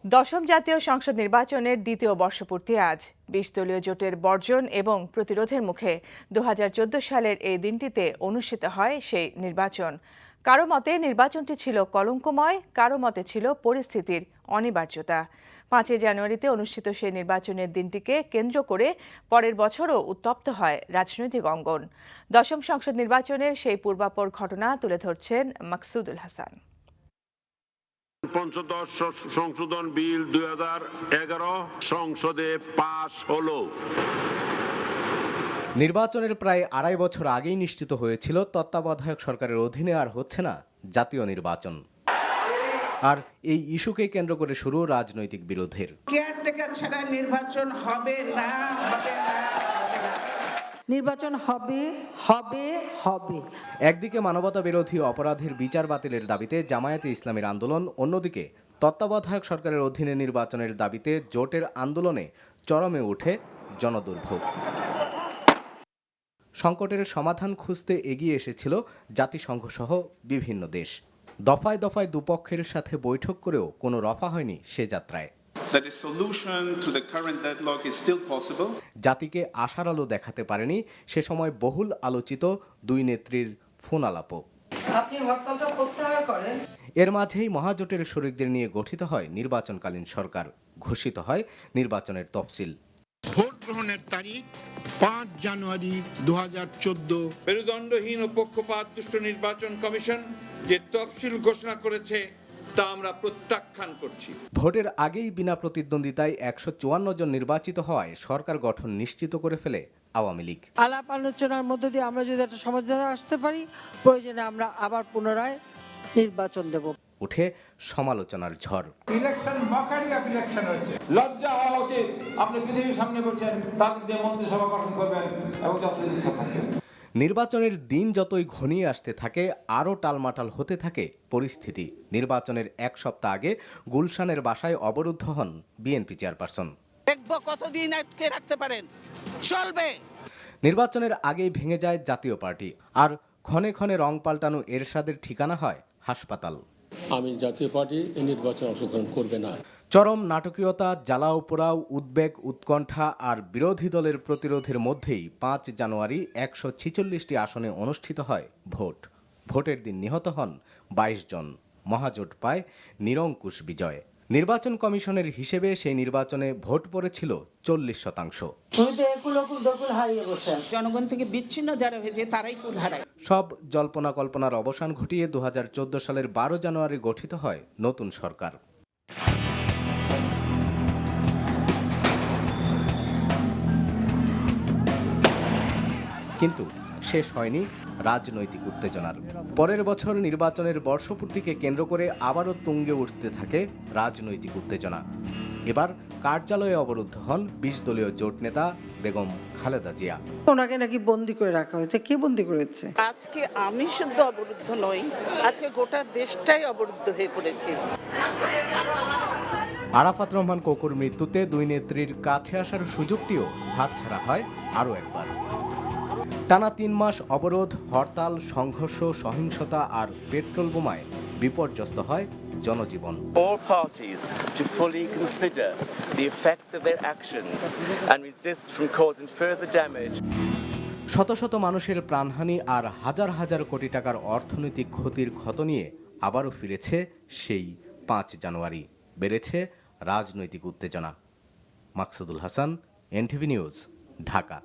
দশম জাতীয় সংসদ নির্বাচনের দ্বিতীয় বর্ষপূর্তি আজ ২০ দলীয় জোটের বর্জন এবং প্রতিরোধের মুখে ২০১৪ সালের এই দিনটিতে অনুষ্ঠিত হয় সেই নির্বাচন। কারো মতে নির্বাচনটি ছিল কলঙ্কময়, কারো মতে ছিল পরিস্থিতির অনিবার্যতা। ৫ই জানুয়ারিতে অনুষ্ঠিত সেই নির্বাচনের দিনটিকে কেন্দ্র করে পরের বছরও উত্তপ্ত হয় রাজনৈতিক অঙ্গন। দশম সংসদ নির্বাচনের সেই পূর্বাপর ঘটনা তুলে ধরছেন মাকসুদুল হাসান। পঞ্চদশ সংশোধন বিল 2011 সংসদে পাশ হলো। নির্বাচনের প্রায় আড়াই বছর আগেই নিশ্চিত হয়েছিল তত্ত্বাবধায়ক সরকারের অধীনে আর হচ্ছে না জাতীয় নির্বাচন। আর এই ইস্যুকে কেন্দ্র করে শুরু রাজনৈতিক বিরোধের। কেয়ারটেকার ছাড়া নির্বাচন হবে না, হবে না, হবে না। নির্বাচন হবে, হবে, হবে। একদিকে মানবতা বিরোধী অপরাধের বিচার বাতিলের দাবিতে জামায়াতে ইসলামীর আন্দোলন, অন্যদিকে তত্ত্বাবধায়ক সরকারের অধীনে নির্বাচনের দাবিতে জোটের আন্দোলনে চরমে ওঠে জনদুর্ভোগ। সংকটের সমাধান খুঁজতে এগিয়ে এসেছিল জাতিসংঘ সহ বিভিন্ন দেশ। দফায় দফায় দুপক্ষের সাথে বৈঠক করেও কোনো রফা হয়নি সে যাত্রায়। জাতিকে আশার আলো দেখাতে পারেনি সে সময় বহুল আলোচিত দুই নেত্রীর ফোন আলাপও। এর মাঝেই মহাজোটের শরিকদের নিয়ে গঠিত হয় নির্বাচনকালীন সরকার, ঘোষিত হয় নির্বাচনের তফসিল। ভোট গ্রহণের তারিখ 5 জানুয়ারি 2014। মেরুদণ্ডহীন ও পক্ষপাতদুষ্ট নির্বাচন কমিশন যে তফসিল ঘোষণা করেছে তা আমরা প্রত্যাখ্যান করছি। ভোটের আগেই বিনা প্রতিদ্বন্দ্বিতায় 154 জন নির্বাচিত হওয়ায় সরকার গঠন নিশ্চিত করে ফেলে আওয়ামী লীগ। আলাপ আলোচনার মধ্য দিয়ে আমরা যদি একটা সমাধানে আসতে পারি, প্রয়োজনে আমরা আবার পুনরায় নির্বাচন দেব। উঠে সমালোচনার ঝড়। ইলেকশন মকারি ইলেকশন হচ্ছে। লজ্জা হওয়া উচিত। আপনি পৃথিবীর সামনে বলছেন তাদের দিয়ে মন্ত্রিসভা গঠন করবেন এবং যতদিন ইচ্ছা থাকবেন। নির্বাচনের দিন যতই ঘনিয়ে আসতে থাকে আরও টালমাটাল হতে থাকে পরিস্থিতি। নির্বাচনের এক সপ্তাহ আগে গুলশানের বাসায় অবরুদ্ধ হন বিএনপি চেয়ারপারসন। দেখব কতদিন আটকে রাখতে পারেন, চলবে। নির্বাচনের আগেই ভেঙে যায় জাতীয় পার্টি, আর ক্ষণে ক্ষণে রং পাল্টানো এরশাদের ঠিকানা হয় হাসপাতাল। আমি জাতীয় পার্টি এই নির্বাচন অংশগ্রহণ করবে না। চরম নাটকীয়তা, জ্বালাও পোড়াও, উদ্বেগ, উৎকণ্ঠা আর বিরোধী দলের প্রতিরোধের মধ্যেই 5 জানুয়ারি 146টি আসনে অনুষ্ঠিত হয় ভোট। ভোটের দিন নিহত হন 22 জন। মহাজোট পায় নিরঙ্কুশ বিজয়। নির্বাচন কমিশনের হিসেবে সেই নির্বাচনে ভোট পড়েছিল 40%। জনগণ থেকে বিচ্ছিন্ন যারা হয়েছে তারাই কুল হারায়। সব জল্পনা কল্পনার অবসান ঘটিয়ে 2014 সালের 12 জানুয়ারি গঠিত হয় নতুন সরকার। কিন্তু শেষ হয়নি রাজনৈতিক উত্তেজনার। পরের বছর নির্বাচনের বর্ষপূর্তিকে কেন্দ্র করে আবারও তুঙ্গে উঠতে থাকে রাজনৈতিক উত্তেজনা। এবার কার্যালয়ে অবরুদ্ধ হন 20 দলীয় জোট নেতা বেগম খালেদা জিয়া। ওনাকে নাকি বন্দী করে রাখা হয়েছে। কে বন্দী করেছে? আজকে আমি শুধু অবরুদ্ধ নই, আজকে গোটা দেশটাই অবরুদ্ধ হয়ে পড়েছে। আরাফাত রহমান কোকুর মৃত্যুতে দুই নেত্রীর কাছে আসার সুযোগটিও হাতছাড়া হয় আরও একবার। টানা 3 মাস অবরোধ, হরতাল, সংঘর্ষ, সহিংসতা আর পেট্রোল বোমায় বিপর্যস্ত হয় জনজীবন। All parties to fully consider the effects of their actions and resist from causing further damage. শত শত মানুষের প্রাণহানি আর হাজার হাজার কোটি টাকার অর্থনৈতিক ক্ষতির ক্ষত নিয়ে আবারও ফিরেছে সেই 5 জানুয়ারি। বেড়েছে রাজনৈতিক উত্তেজনা। Maksudul Hasan, NTV news, Dhaka.